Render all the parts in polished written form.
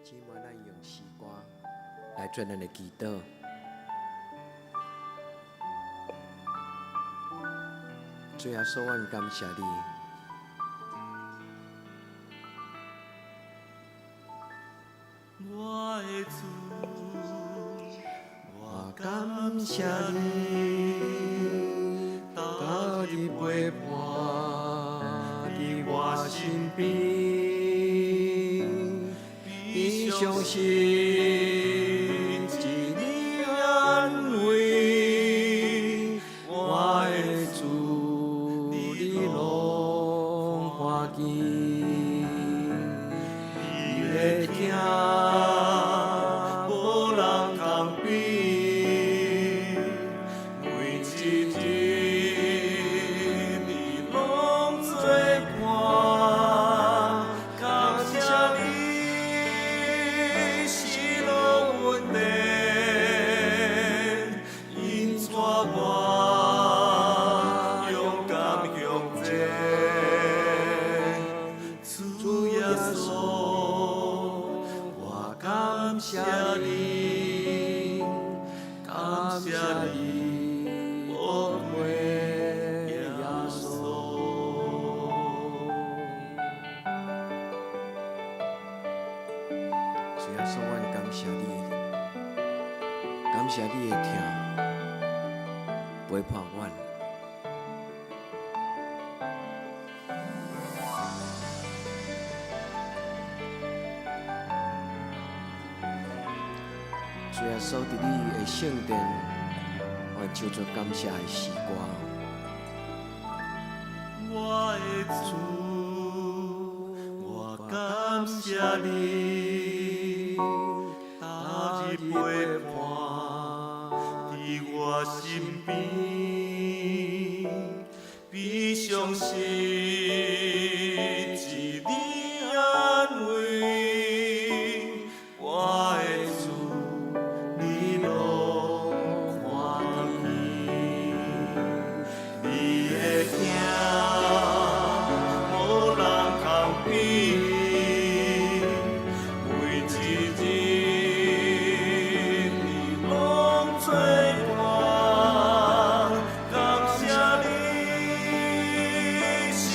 今晚咱用诗歌来做咱的祈祷。主耶稣，我感谢你，我的主，我感谢你，到你陪伴伫我身边，你相信一你安慰，我的主，你拢看见，你的听。感谢你，感谢你，我们耶稣。主耶稣，我感谢你，感谢你的听，陪伴我。主耶稣，伫你的圣殿，我唱出感谢的诗歌。我的主，我感谢你，搭日陪伴伫我身边，必相信一你安慰我的主。你拢看见，你的听，无人通比。每一日，你拢做伴，感谢你是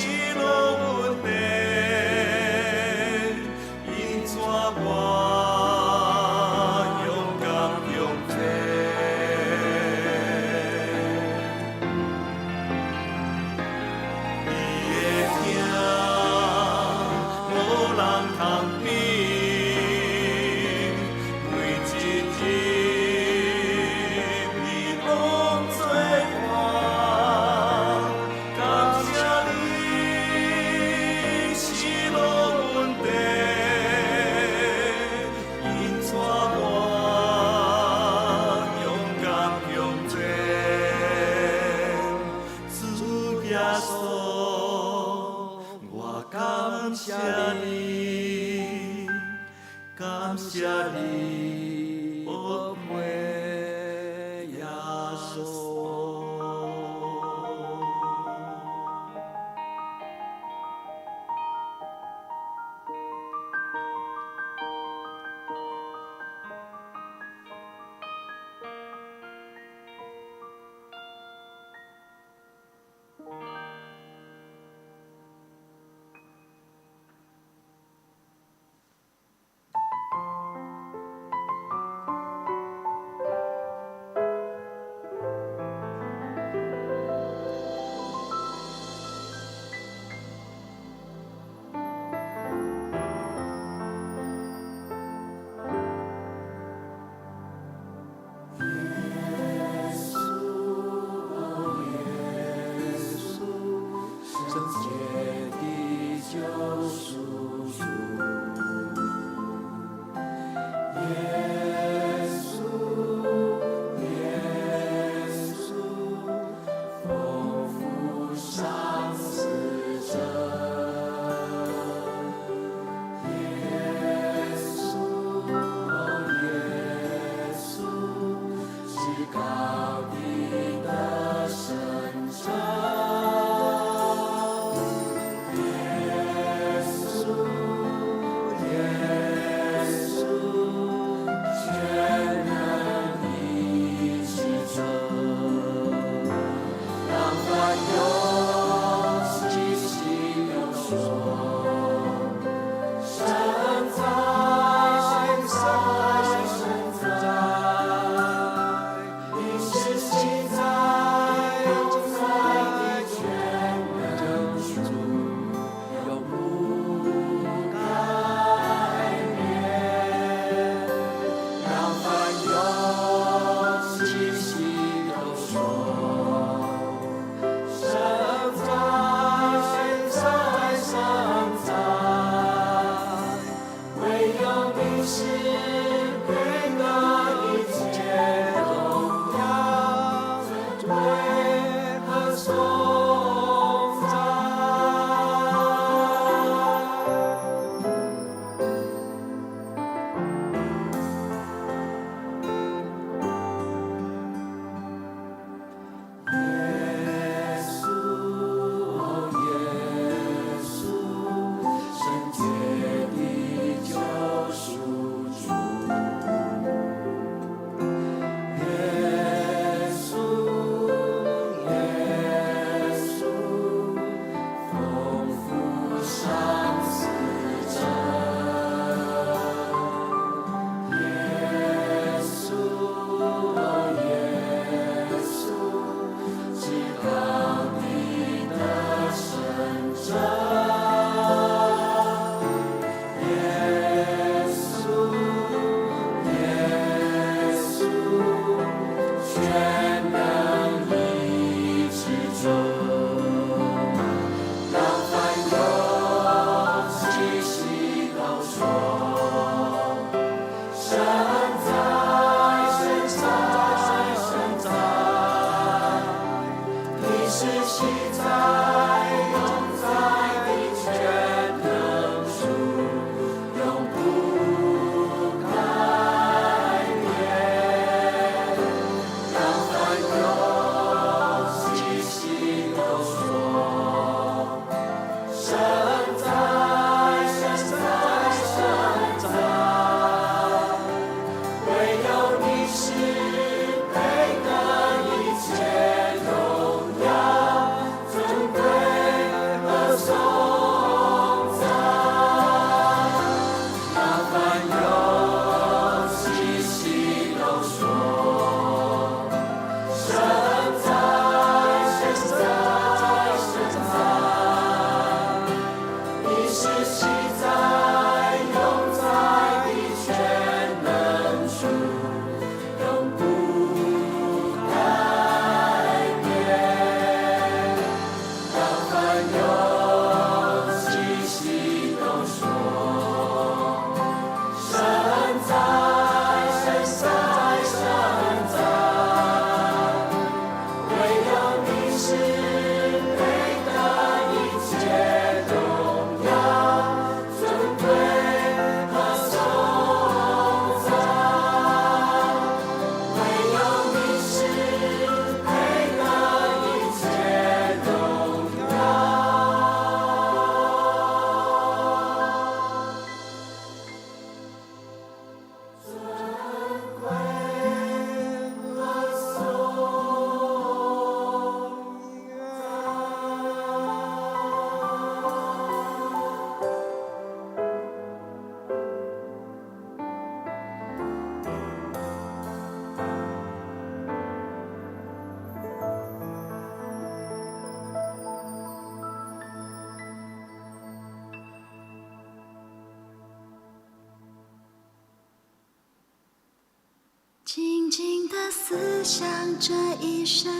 静地思想这一生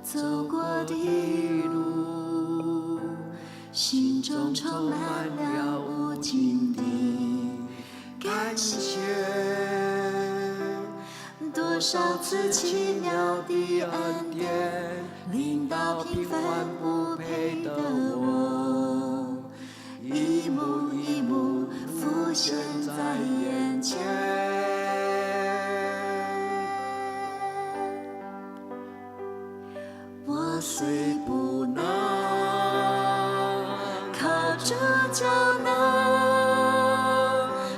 走过的路，心中充满了无尽的感谢。多少次奇妙的恩典，领到平凡不配的我，一幕一幕浮现在眼前。我虽不能靠着就能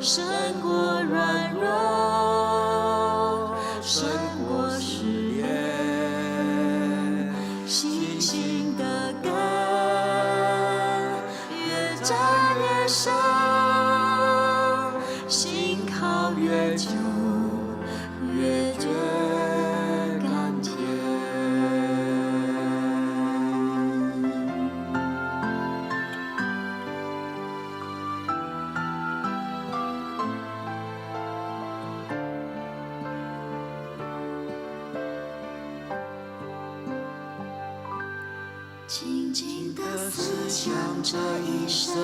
胜过软弱，胜过试炼，信心的根越扎越深，心靠越久越觉甘甜。静静地思想这一生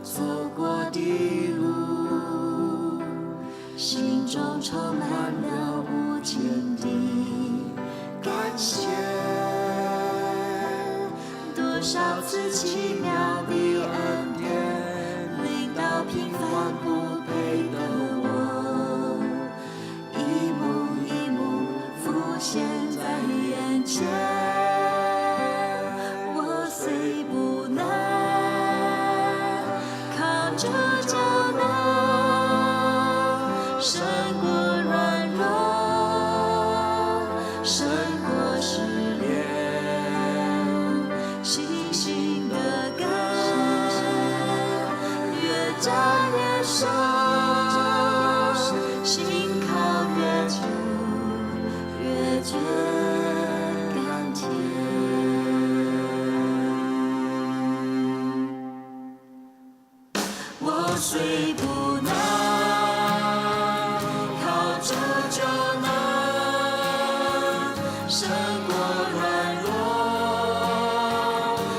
走过的路，心中充满了无尽的感谢。多少次奇妙的恩典，领到平凡不配的我，一幕一幕浮现在眼前。虽不能靠着就能胜过软弱，胜过试炼，信心的根越扎越深，心靠越久越觉甘甜。我虽不能靠着就能胜过软弱，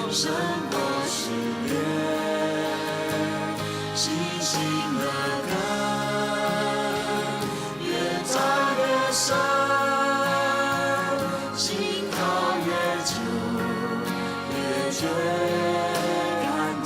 胜过试炼，信心的根越扎越深，心靠越久越觉甘甜。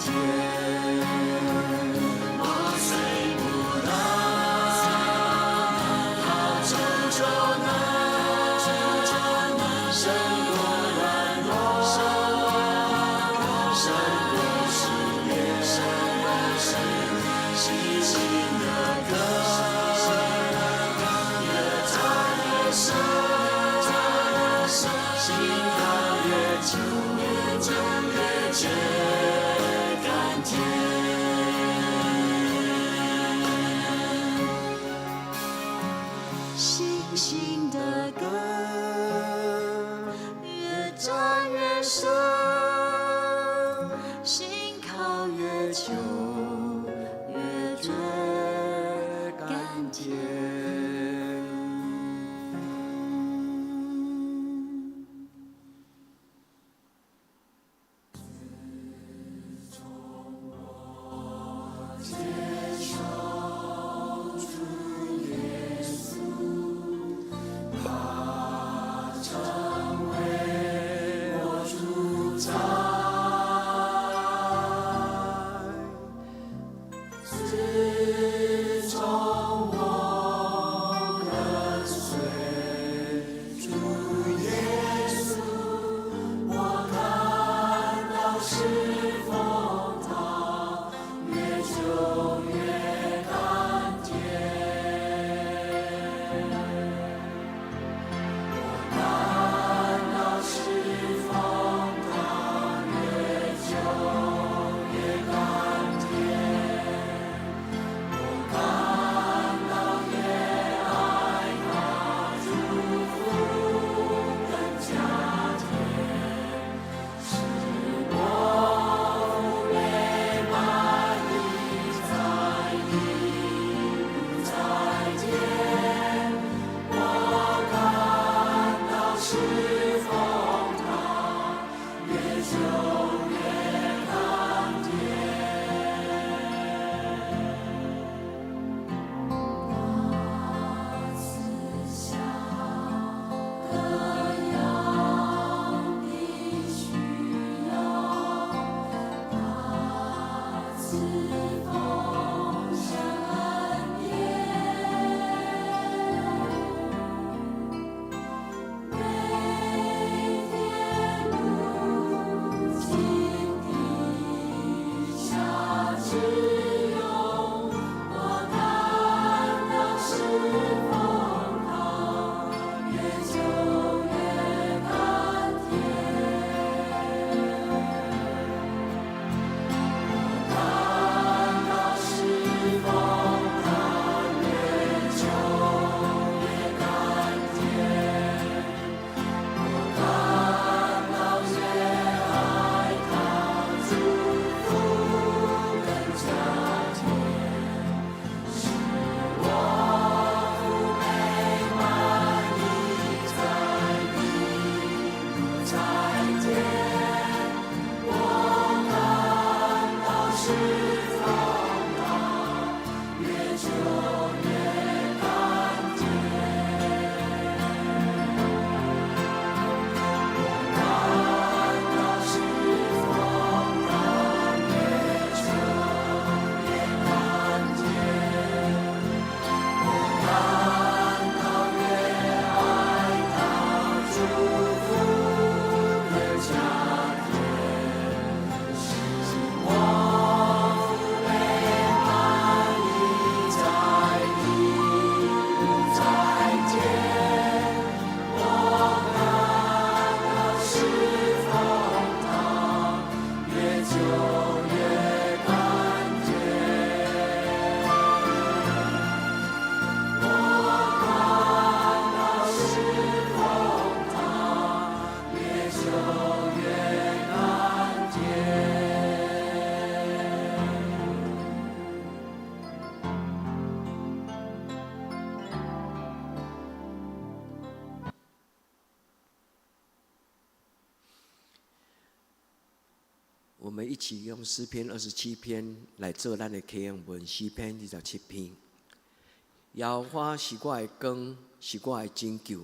信心的根越扎越深，心靠越久越觉甘甜。成为我主。们一起用诗篇27篇来做咱的启蒙文。诗篇27篇。耶和华是我的光，是我的拯救，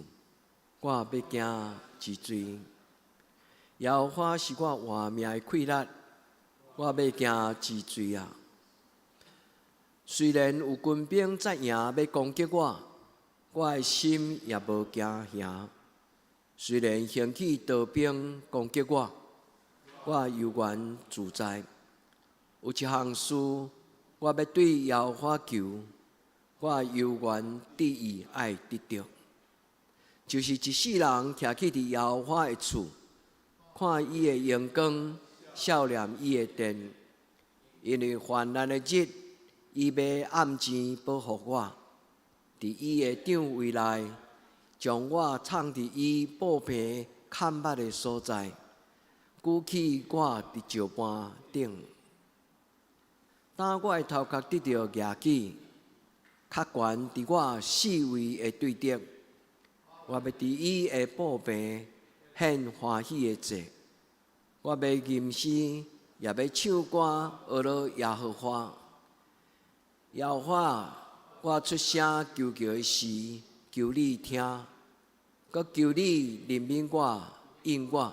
我要惊之罪。耶和华是我活命的气力，我要惊之罪啊！虽然有军兵在营要攻击我，我的心也无惊吓。虽然兴起刀兵攻击我，我犹原自在。有一项事，我要对耶和华求，我犹原旨意爱得到，就是一世人徛起伫耶和华的厝，看伊的阳光，笑念伊的殿。因为患难的日，伊要暗前保护我，伫伊的掌位内，将我藏伫伊布被看捌的所在，举起我伫石板顶。当我的头壳得到举起，较悬伫我四围的对敌，我要伫伊的布被献欢喜的祭。我要吟诗，也要唱歌，学了耶和华。耶和华，我出声求叫的时，求你听，搁求你怜悯我、应我。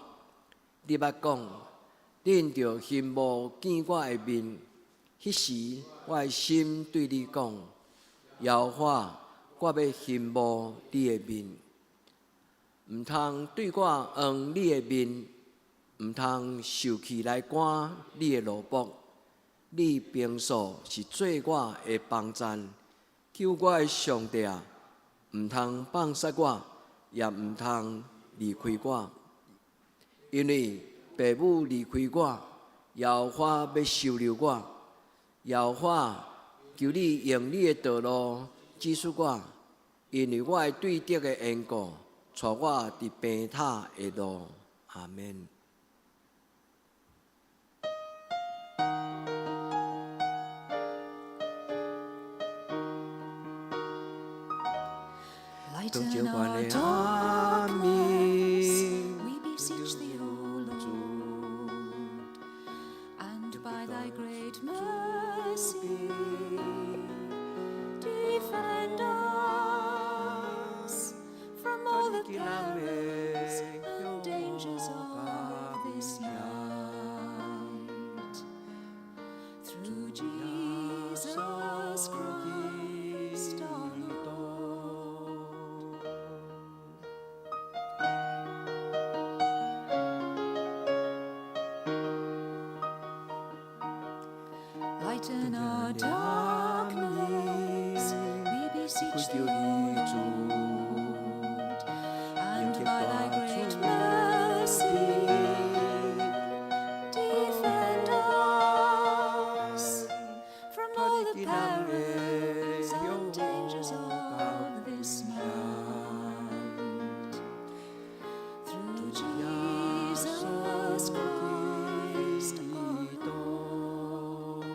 你捌讲，恁着羡慕见我的面。迄时，我的心对你讲：耶和华，我要羡慕你的面。毋通对我黄你的面，毋通受气来赶你的路卜。你平素是做我的帮赞，救我的上帝啊！毋通放杀我，也毋通离开我，因为父母离开我，耶和华要收留我。耶和华，求你用你的道路指示我，因为我的对敌的缘故，带我伫平坦的路。阿门。当朝晚的暗暝， we beseech thee, O Lord, and by thy great mercy, defend us from all the perils and dangers of this night. Through Jesus Christ our Lord. Lighten our darkness, we beseech thee, O Lord, and by thy great mercy, defend us from all the perils and dangers of this night. Through Jesus Christ our Lord.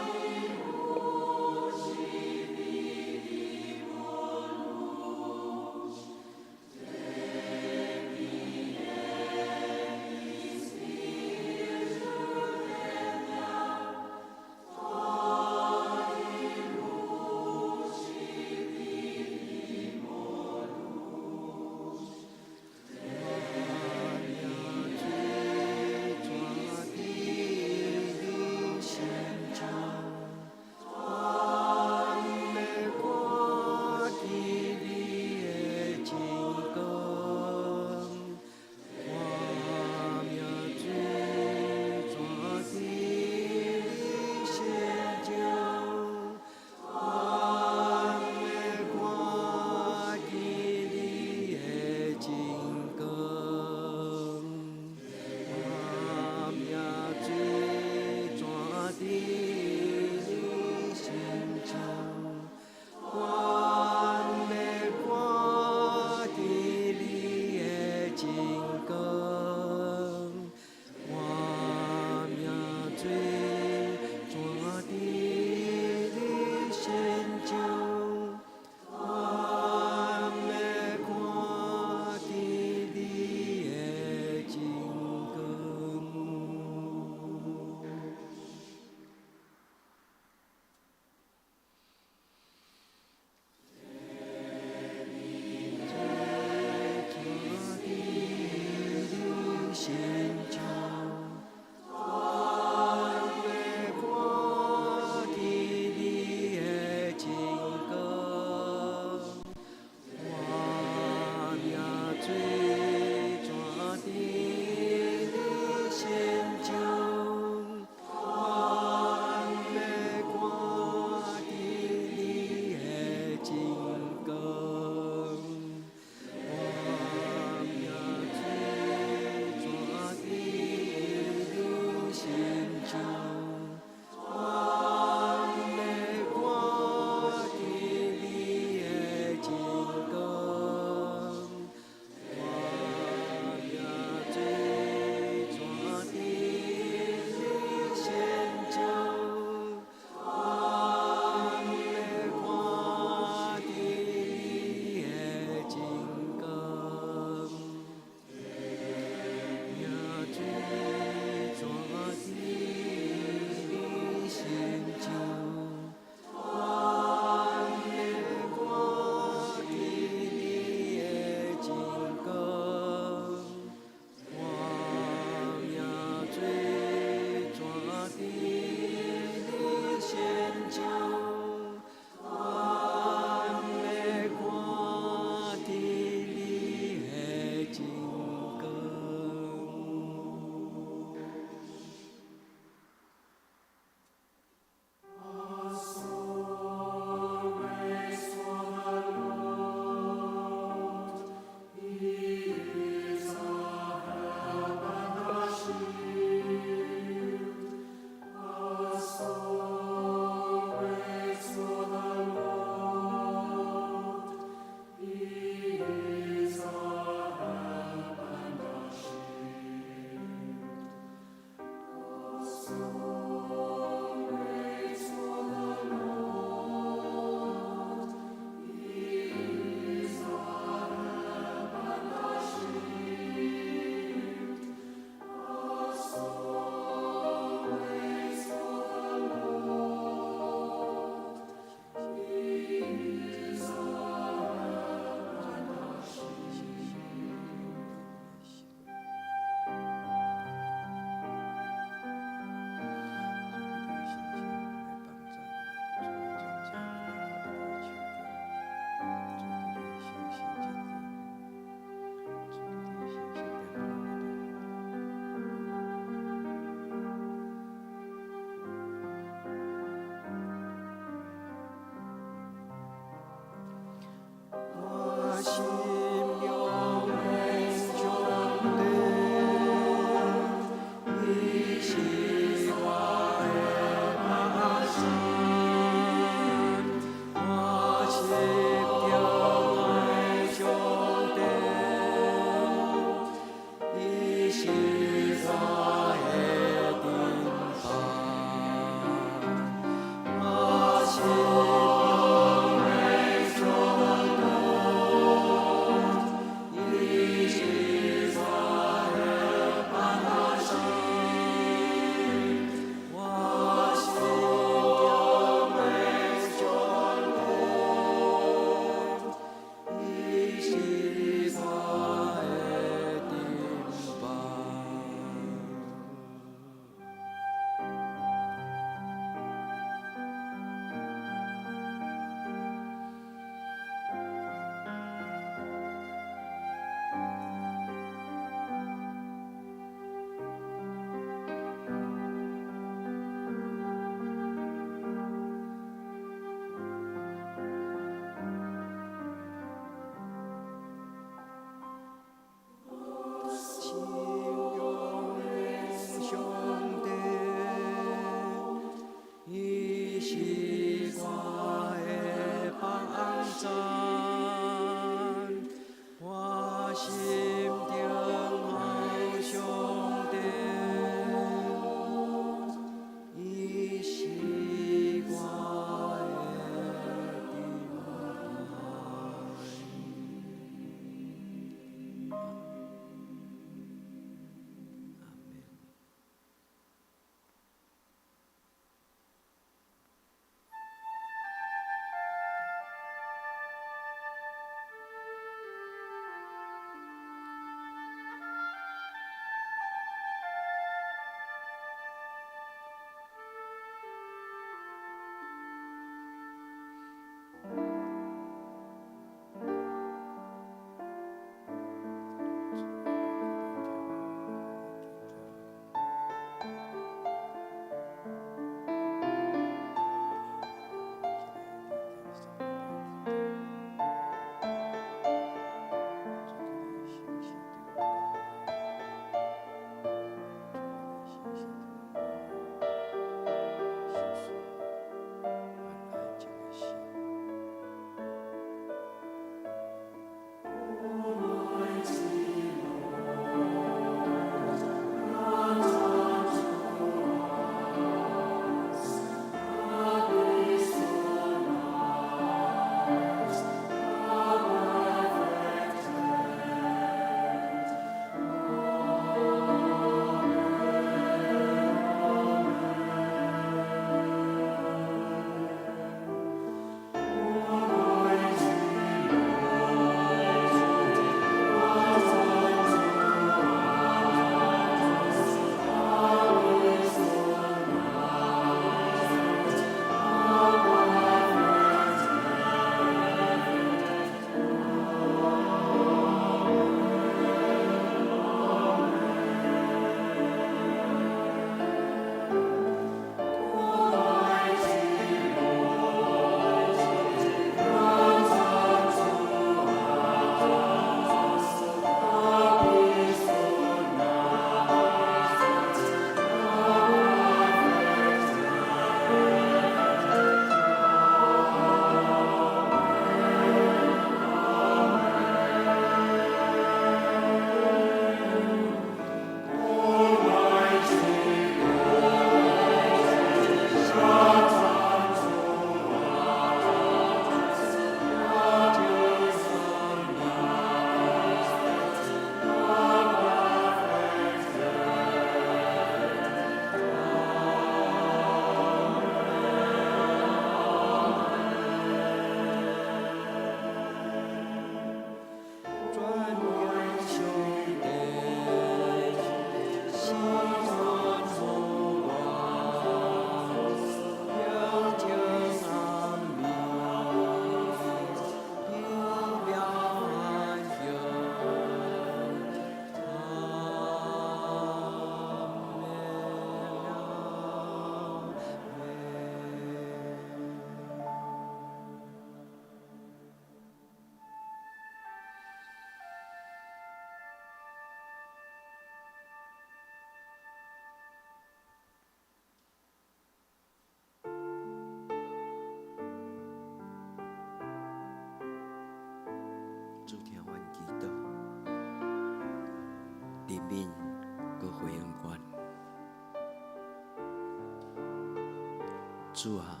主啊，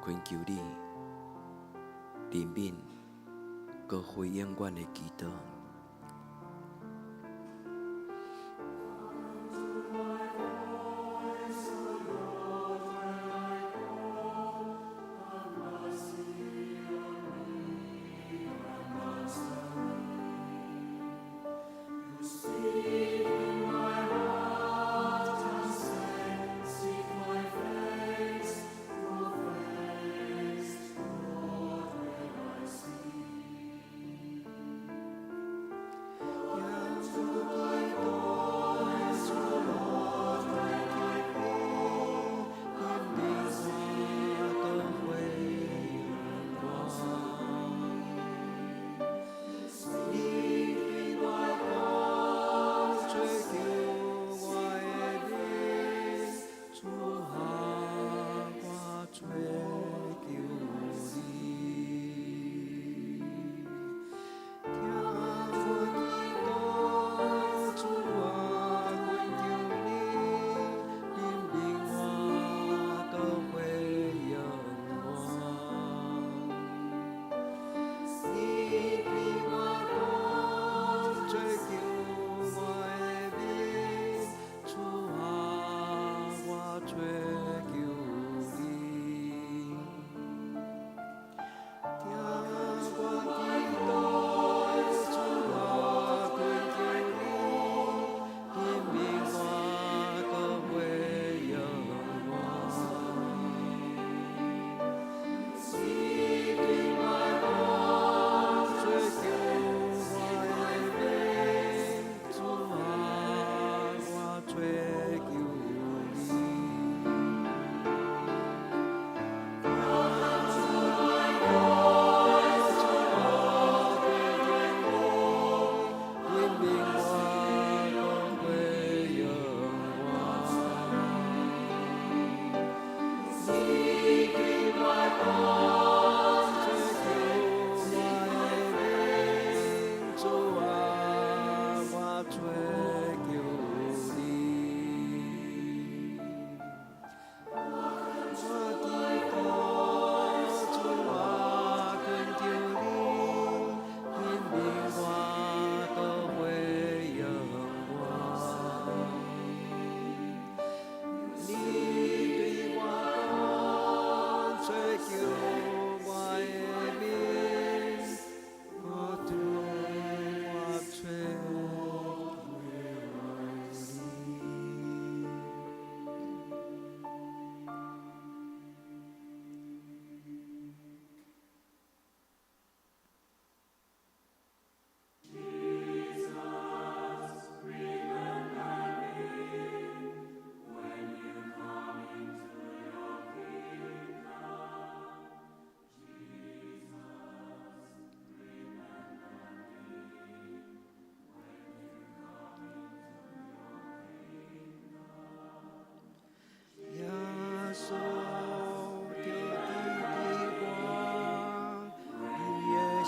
恳求你怜悯，搁回应阮的祈祷。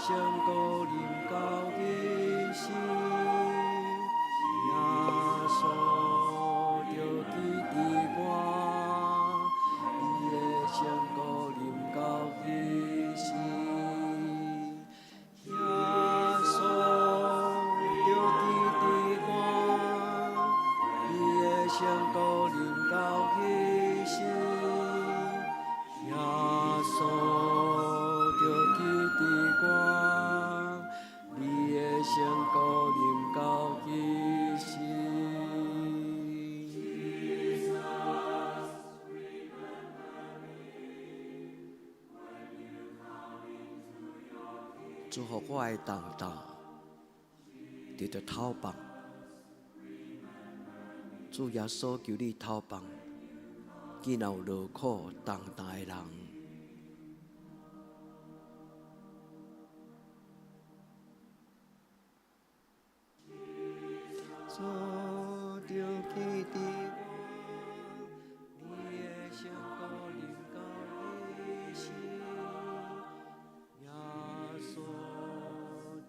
上高临到的时，耶稣着记得我，你的上高临到的时，耶稣着记得我，你的上高临到的时，耶稣着记得我。你的上高临到的时，祝福我的同道得到讨棒，主耶稣求你讨棒，既然有劳苦重担的人。主着记得我，你的上高临到的时，耶稣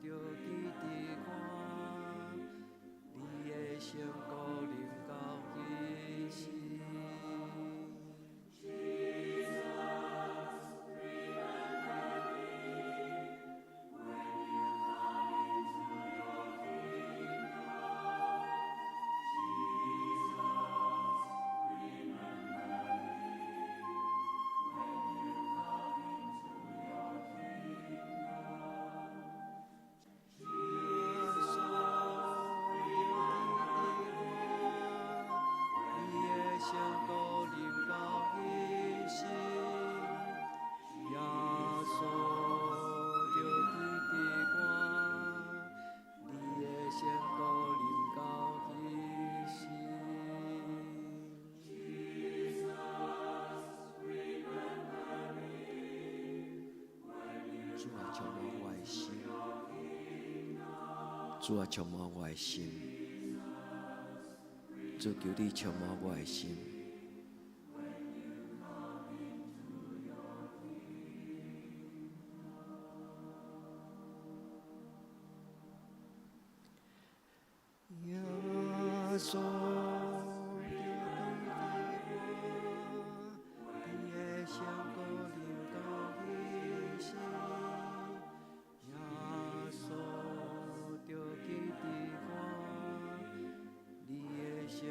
着记得我，你的上高临到的时。主啊，充满我的心，主求你充满我的心。耶稣，你的香膏临到伊心，耶稣着记伫我，你的香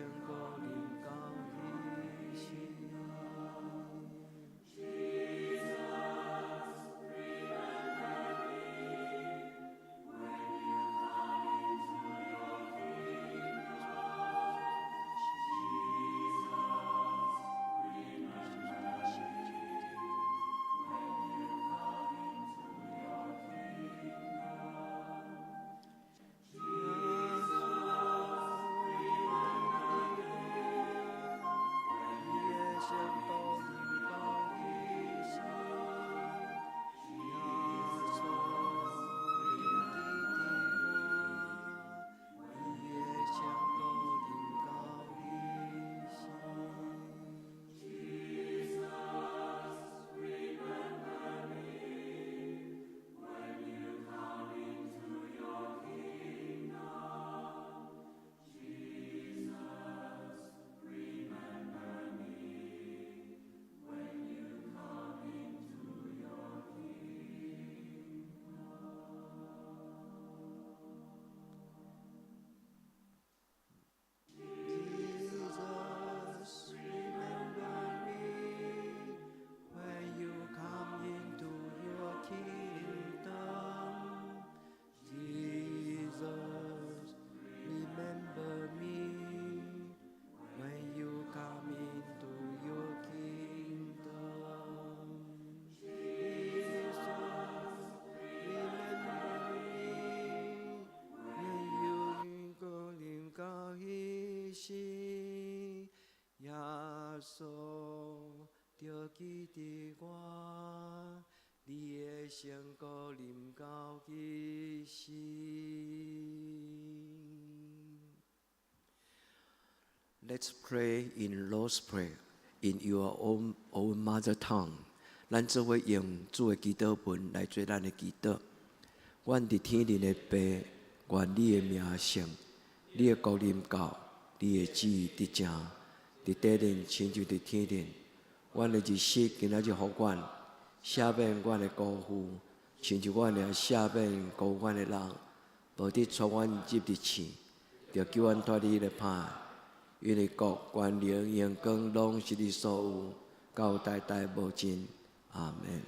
膏临到伊心。耶稣，着记伫我，你的圣膏临到伊心。Let's pray in Lord's Prayer in your own mother tongue. 咱做伙用主的祈祷文来做咱的祈祷。阮伫天灵的爸，愿你的名圣，你的国临到，你的旨意伫正，伫地灵亲像伫天灵。阮的日息今仔日互阮，赦免阮的辜负，亲像阮也赦免辜负阮的人，无得带阮入地狱，着救阮脱离迄个歹。因为国、权力、荣光，拢是你所有，到代代无尽。阿门。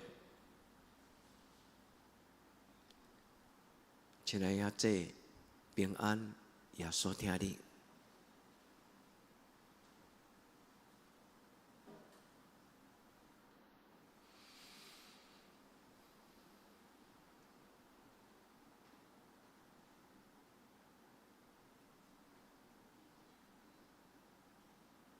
亲爱的姐，平安，耶稣听你。